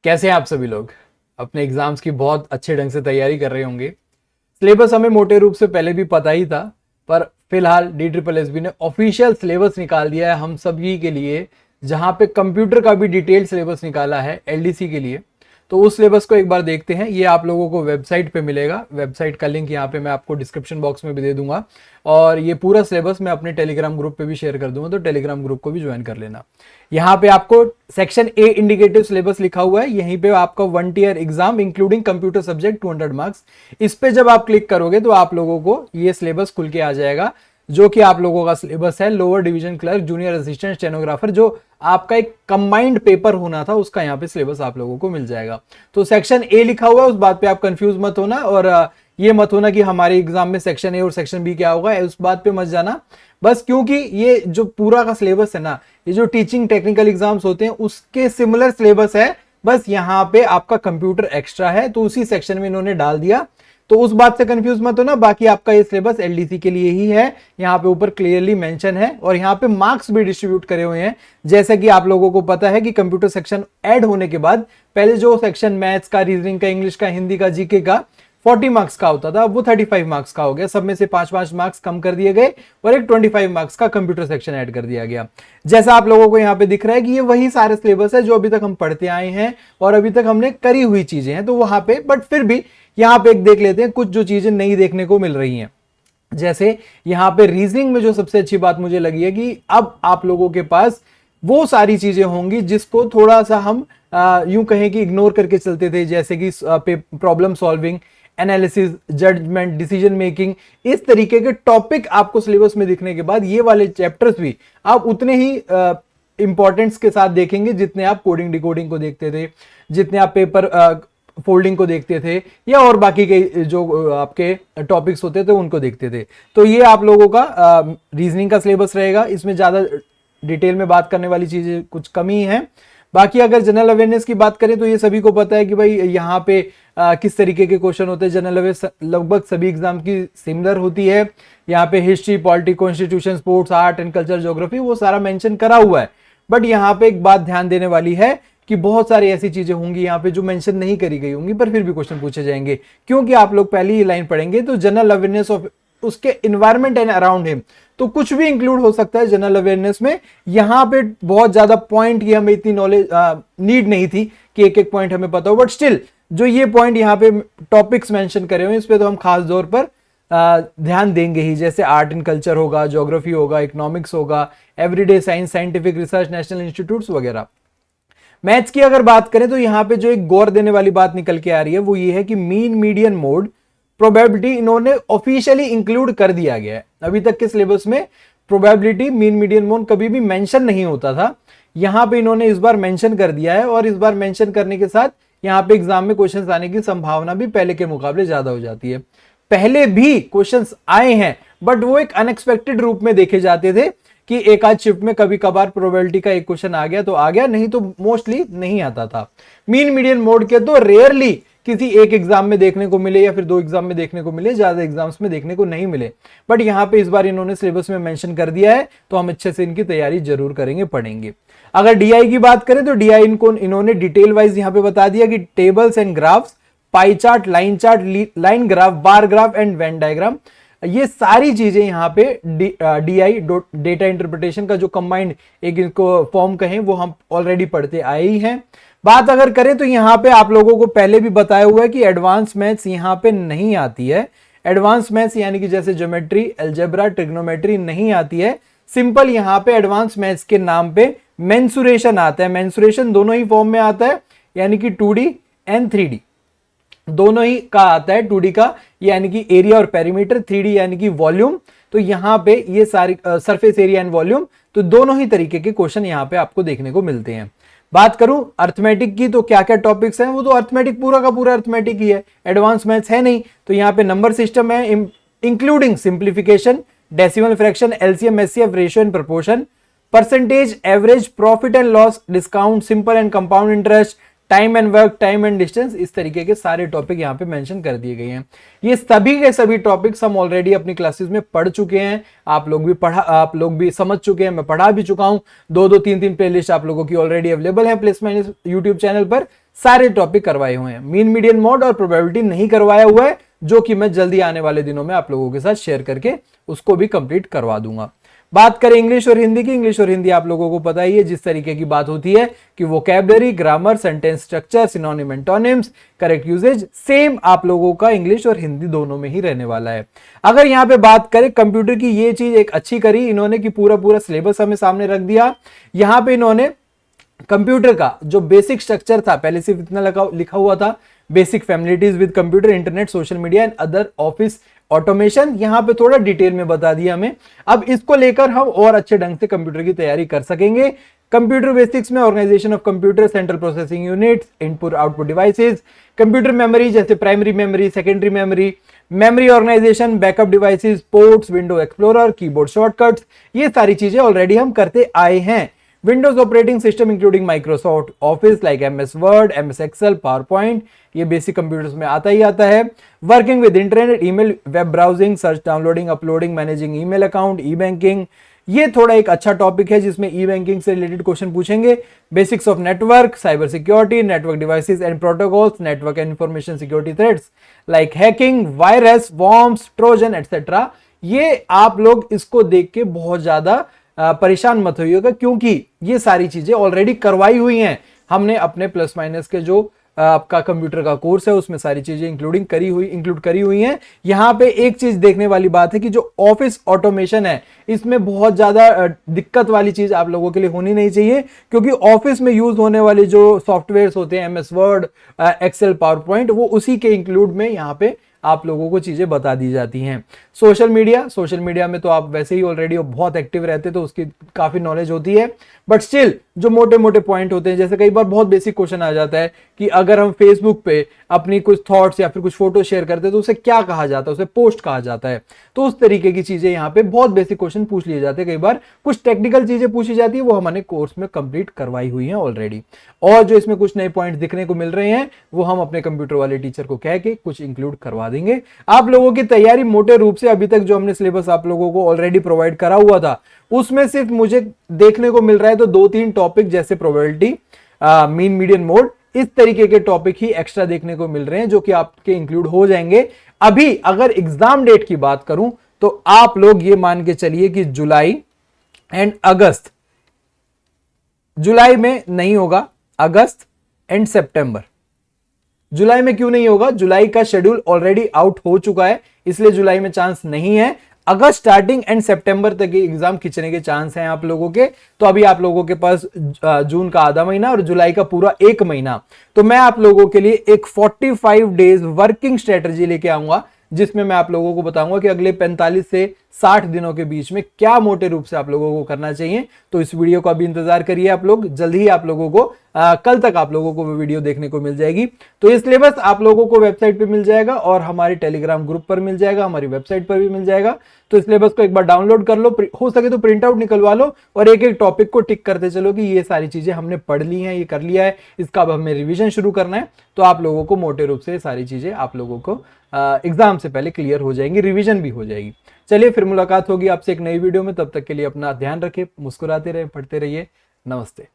कैसे हैं आप सभी लोग? अपने एग्जाम्स की बहुत अच्छे ढंग से तैयारी कर रहे होंगे। सिलेबस हमें मोटे रूप से पहले भी पता ही था, पर फिलहाल DSSB ने ऑफिशियल सिलेबस निकाल दिया है हम सभी के लिए, जहां पे कंप्यूटर का भी डिटेल्ड सिलेबस निकाला है LDC के लिए। तो उस सिलेबस को एक बार देखते हैं। ये आप लोगों को वेबसाइट पे मिलेगा, वेबसाइट का लिंक यहाँ पे मैं आपको डिस्क्रिप्शन बॉक्स में भी दे दूंगा, और ये पूरा सिलेबस मैं अपने टेलीग्राम ग्रुप पे भी शेयर कर दूंगा, तो टेलीग्राम ग्रुप को भी ज्वाइन कर लेना। यहाँ पे आपको सेक्शन ए इंडिकेटिव सिलेबस लिखा हुआ है, यहीं पे आपका 1 year exam including computer subject 200 marks. इस पे जब आप क्लिक करोगे तो आप लोगों को ये सिलेबस खुल के आ जाएगा, जो कि आप लोगों का सिलेबस है lower division clerk, junior assistant, stenographer, जो आपका एक कंबाइंड पेपर होना था, उसका यहाँ पे सिलेबस आप लोगों को मिल जाएगा। तो सेक्शन ए लिखा हुआ है, उस बात पे आप कंफ्यूज मत होना, और ये मत होना कि हमारे एग्जाम में सेक्शन ए और सेक्शन बी क्या होगा, उस बात पे मत जाना। बस क्योंकि ये जो पूरा का सिलेबस है ना, ये जो टीचिंग टेक्निकल एग्जाम्स होते हैं उसके सिमिलर सिलेबस है, बस यहाँ पे आपका कंप्यूटर एक्स्ट्रा है, तो उसी सेक्शन में इन्होंने डाल दिया। तो उस बात से कंफ्यूज मत होना, बाकी आपका ये सिलेबस LDC के लिए ही है, यहाँ पे ऊपर क्लियरली मेंशन है, और यहाँ पे मार्क्स भी डिस्ट्रीब्यूट करे हुए हैं। जैसे कि आप लोगों को पता है कि कंप्यूटर सेक्शन ऐड होने के बाद पहले जो सेक्शन मैथ्स का, रीजनिंग का, इंग्लिश का, हिंदी का, जीके का 40 मार्क्स का होता था, वो 35 मार्क्स का हो गया। सब में से 5-5 मार्क्स कम कर दिए गए और एक 25 मार्क्स का कंप्यूटर सेक्शन ऐड कर दिया गया। जैसा आप लोगों को यहाँ पे दिख रहा है कि ये वही सारे सिलेबस है जो अभी तक हम पढ़ते आए हैं और अभी तक हमने करी हुई चीजें हैं, तो वहां पे बट फिर भी यहाँ पे एक देख लेते हैं कुछ जो चीजें नई देखने को मिल रही हैं। जैसे यहाँ पे रीजनिंग में जो सबसे अच्छी बात मुझे लगी है कि अब आप लोगों के पास वो सारी चीजें होंगी जिसको थोड़ा सा हम यूं कहें कि इग्नोर करके चलते थे, जैसे कि problem solving, analysis, judgement, decision making, इस तरीके के टॉपिक आपको सिलेबस में दिखने के बाद ये वाले चैप्टर्स भी आप उतने ही इंपॉर्टेंस के साथ देखेंगे जितने आप कोडिंग डिकोडिंग को देखते थे, जितने आप पेपर फोल्डिंग को देखते थे, या और बाकी के जो आपके टॉपिक्स होते थे उनको देखते थे। तो ये आप लोगों का रीजनिंग का सिलेबस रहेगा, इसमें ज्यादा डिटेल में बात करने वाली चीजें कुछ कमी है। बाकी अगर जनरल अवेयरनेस की बात करें तो ये सभी को पता है कि भाई यहाँ पे किस तरीके के क्वेश्चन होते हैं। जनरल अवेयरनेस लगभग सभी एग्जाम की सिमिलर होती है। यहाँ पे history, polity, constitution, sports, art and culture, geography, वो सारा मेंशन करा हुआ है। बट यहाँ पे एक बात ध्यान देने वाली है कि बहुत सारी ऐसी चीजें होंगी यहाँ पे जो मेंशन नहीं करी गई होंगी, पर फिर भी क्वेश्चन पूछे जाएंगे, क्योंकि आप लोग पहली ही लाइन पढ़ेंगे तो जनरल अवेयरनेस ऑफ उसके इन्वायरमेंट एंड अराउंड हिम, तो कुछ भी इंक्लूड हो सकता है जनरल अवेयरनेस में। यहाँ पे बहुत ज्यादा पॉइंट की हमें इतनी नॉलेज नीड नहीं थी कि एक एक पॉइंट हमें पता हो, बट स्टिल जो ये पॉइंट यहाँ पे टॉपिक्स मेंशन करे हुए हैं इस पे तो हम खास तौर पर ध्यान देंगे ही। जैसे आर्ट एंड कल्चर होगा, ज्योग्राफी होगा, इकोनॉमिक्स होगा, everyday science, scientific research, national institutes वगैरह। मैथ्स की अगर बात करें तो यहाँ पे जो एक गौर देने वाली बात निकल के आ रही है वो ये है कि मीन मीडियन मोड प्रोबेबिलिटी इन्होंने ऑफिशियली इंक्लूड कर दिया गया है। अभी तक के सिलेबस में प्रोबेबिलिटी, मीन मीडियन मोड कभी भी मेंशन नहीं होता था, यहाँ पे इन्होंने इस बार मेंशन कर दिया है, और इस बार मेंशन करने के साथ यहाँ पे एग्जाम में क्वेश्चंस आने की संभावना भी पहले के मुकाबले ज्यादा हो जाती है। पहले भी क्वेश्चंस आए हैं बट वो एक अनएक्सपेक्टेड रूप में देखे जाते थे कि एक आध शिफ्ट में कभी कभार प्रोबेबिलिटी का एक क्वेश्चन आ गया तो आ गया, नहीं तो मोस्टली नहीं आता था। मीन मीडियन मोड के तो रेयरली किसी एक एग्जाम में देखने को मिले या फिर 2 एग्जाम में देखने को मिले, ज्यादा एग्जाम्स में देखने को नहीं मिले, बट यहाँ पे इस बार इन्होंने सिलेबस में मेंशन कर दिया है, तो हम अच्छे से इनकी तैयारी जरूर करेंगे, पढ़ेंगे। अगर DI की बात करें तो DI इन्होंने डिटेल वाइज यहाँ पे बता दिया कि tables and graphs, pie chart, line graph, bar graph and Venn diagram, ये सारी चीजें यहाँ पे DI डेटा इंटरप्रिटेशन का जो कंबाइंड एक इनको फॉर्म कहें वो हम ऑलरेडी पढ़ते आए ही हैं। बात अगर करें तो यहाँ पे आप लोगों को पहले भी बताया हुआ है कि एडवांस मैथ्स यहाँ पे नहीं आती है। एडवांस मैथ्स यानी कि जैसे ज्योमेट्री, अलजेब्रा, ट्रिग्नोमेट्री नहीं आती है। सिंपल यहाँ पे एडवांस मैथ्स के नाम पे मेंसुरेशन आता है। मेंसुरेशन दोनों ही फॉर्म में आता है, यानी कि 2D एंड 3D दोनों ही का आता है। 2D का यानी कि एरिया और पेरीमीटर, 3D यानी कि वॉल्यूम। तो यहाँ पे ये सारी सरफेस एरिया एंड वॉल्यूम, तो दोनों ही तरीके के क्वेश्चन यहाँ पे आपको देखने को मिलते हैं। बात करूं अर्थमेटिक की तो क्या क्या टॉपिक्स हैं, वो तो अर्थमेटिक पूरा का पूरा अर्थमेटिक ही है, एडवांस मैथ्स है नहीं। तो यहाँ पे नंबर सिस्टम है including simplification, decimal fraction, LCM, SCF, ratio and proportion, percentage, average, profit and loss, discount, simple and compound interest, time and work, time and distance, इस तरीके के सारे टॉपिक यहाँ पे मेंशन कर दिए गए हैं। ये सभी के सभी टॉपिक्स हम ऑलरेडी अपनी क्लासेस में पढ़ चुके हैं, आप लोग भी समझ चुके हैं, मैं पढ़ा भी चुका हूं। 2-2, 3-3 प्लेलिस्ट आप लोगों की ऑलरेडी अवेलेबल है प्लेसमेंट यूट्यूब चैनल पर। सारे टॉपिक करवाए हुए हैं। मीन मीडियन मोड और प्रोबेबिलिटी नहीं करवाया हुआ है, जो कि मैं जल्दी आने वाले दिनों में आप लोगों के साथ शेयर करके उसको भी कंप्लीट करवा दूंगा। बात करें इंग्लिश और हिंदी की, इंग्लिश और हिंदी आप लोगों को पता ही है जिस तरीके की बात होती है कि vocabulary, grammar, sentence structure, synonym, antonyms, correct usage, same आप लोगों का इंग्लिश और हिंदी दोनों में ही रहने वाला है। अगर यहां पे बात करें कंप्यूटर की, ये चीज एक अच्छी करी इन्होंने कि पूरा पूरा सिलेबस हमें सामने रख दिया। यहां पे इन्होंने कंप्यूटर का जो बेसिक स्ट्रक्चर था, पहले सिर्फ इतना लिखा हुआ था, basic familiarities with computer, internet, social media and other office automation, यहां पे थोड़ा डिटेल में बता दिया हमें। अब इसको लेकर हम और अच्छे ढंग से कंप्यूटर की तैयारी कर सकेंगे। कंप्यूटर बेसिक्स में organization of computer, central processing units, input output devices, computer memory जैसे primary memory, secondary memory, memory organization, backup devices, ports, window explorer, keyboard shortcuts, ये सारी चीजें ऑलरेडी हम करते आए हैं। Windows operating system including Microsoft Office like MS Word, MS Excel, PowerPoint, ये basic computers में आता ही आता है। Working with internet, email, web browsing, search, downloading, uploading, managing email account, E banking, ये थोड़ा एक अच्छा टॉपिक है जिसमें ई बैंकिंग से रिलेटेड क्वेश्चन पूछेंगे। Basics of network, cyber security, network devices and protocols, network and information security threats like hacking, virus, worms, Trojan etcetera. ये आप लोग इसको देख के बहुत ज्यादा परेशान मत होइएगा, क्योंकि ये सारी चीजें ऑलरेडी करवाई हुई हैं हमने अपने प्लस माइनस के जो आपका कंप्यूटर का कोर्स है उसमें सारी चीजें इंक्लूड करी हुई हैं। यहां पे एक चीज देखने वाली बात है कि जो ऑफिस ऑटोमेशन है इसमें बहुत ज्यादा दिक्कत वाली चीज आप लोगों के लिए होनी नहीं चाहिए, क्योंकि ऑफिस में यूज होने वाले जो सॉफ्टवेयर होते हैं, MS Word, Excel, PowerPoint, वो उसी के इंक्लूड में यहाँ पे आप लोगों को चीजें बता दी जाती हैं। सोशल मीडिया में तो आप वैसे ही ऑलरेडी बहुत एक्टिव रहते तो उसकी काफी नॉलेज होती है, बट स्टिल जो मोटे मोटे पॉइंट होते हैं, जैसे कई बार बहुत बेसिक क्वेश्चन आ जाता है कि अगर हम फेसबुक पे अपनी कुछ थॉट्स या फिर कुछ फोटो शेयर करते हैं तो उसे क्या कहा जाता है, उसे पोस्ट कहा जाता है। तो उस तरीके की चीजें यहाँ पे बहुत बेसिक क्वेश्चन पूछ लिए जाते हैं। कई बार कुछ टेक्निकल चीजें पूछी जाती है, वो हमने कोर्स में कंप्लीट करवाई हुई है ऑलरेडी। और जो इसमें कुछ नए पॉइंट दिखने को मिल रहे हैं वो हम अपने कंप्यूटर वाले टीचर को कह के कुछ इंक्लूड करवा देंगे। आप लोगों की तैयारी मोटे रूप से अभी तक जो हमने सिलेबस आप लोगों को ऑलरेडी प्रोवाइड करा हुआ था उसमें सिर्फ मुझे देखने को मिल रहा है तो 2-3 टॉपिक जैसे प्रोबेबिलिटी, मीन मीडियन मोड, इस तरीके के टॉपिक ही एक्स्ट्रा देखने को मिल रहे हैं जो कि आपके इंक्लूड हो जाएंगे। अभी अगर एग्जाम डेट की बात करूं तो आप लोग ये मान के चलिए कि जुलाई एंड अगस्त, जुलाई में नहीं होगा, अगस्त एंड सितंबर। जुलाई में क्यों नहीं होगा? जुलाई का शेड्यूल ऑलरेडी आउट हो चुका है, इसलिए जुलाई में चांस नहीं है। अगस्त स्टार्टिंग एंड सितंबर तक के एग्जाम खींचने के चांस हैं आप लोगों के। तो अभी आप लोगों के पास जून का आधा महीना और जुलाई का पूरा 1 महीना, तो मैं आप लोगों के लिए एक 45 डेज वर्किंग स्ट्रेटजी लेके आऊंगा जिसमें मैं आप लोगों को बताऊंगा कि अगले 45 से 60 दिनों के बीच में क्या मोटे रूप से आप लोगों को करना चाहिए। तो इस वीडियो का भी इंतजार करिए आप लोग, जल्द ही आप लोगों को कल तक आप लोगों को वो वीडियो देखने को मिल जाएगी। तो ये सिलेबस आप लोगों को वेबसाइट पे मिल जाएगा और हमारे टेलीग्राम ग्रुप पर मिल जाएगा, हमारी वेबसाइट पर भी मिल जाएगा। तो इस सिलेबस को एक बार डाउनलोड कर लो, हो सके तो प्रिंट आउट निकलवा लो और एक एक टॉपिक को टिक करते चलो कि ये सारी चीजें हमने पढ़ ली हैं, ये कर लिया है, इसका अब हमें रिविजन शुरू करना है। तो आप लोगों को मोटे रूप से सारी चीजें आप लोगों को एग्जाम से पहले क्लियर हो जाएंगी, रिवीजन भी हो जाएगी। चलिए फिर मुलाकात होगी आपसे एक नई वीडियो में, तब तक के लिए अपना ध्यान रखें, मुस्कुराते रहे, पढ़ते रहिए। नमस्ते।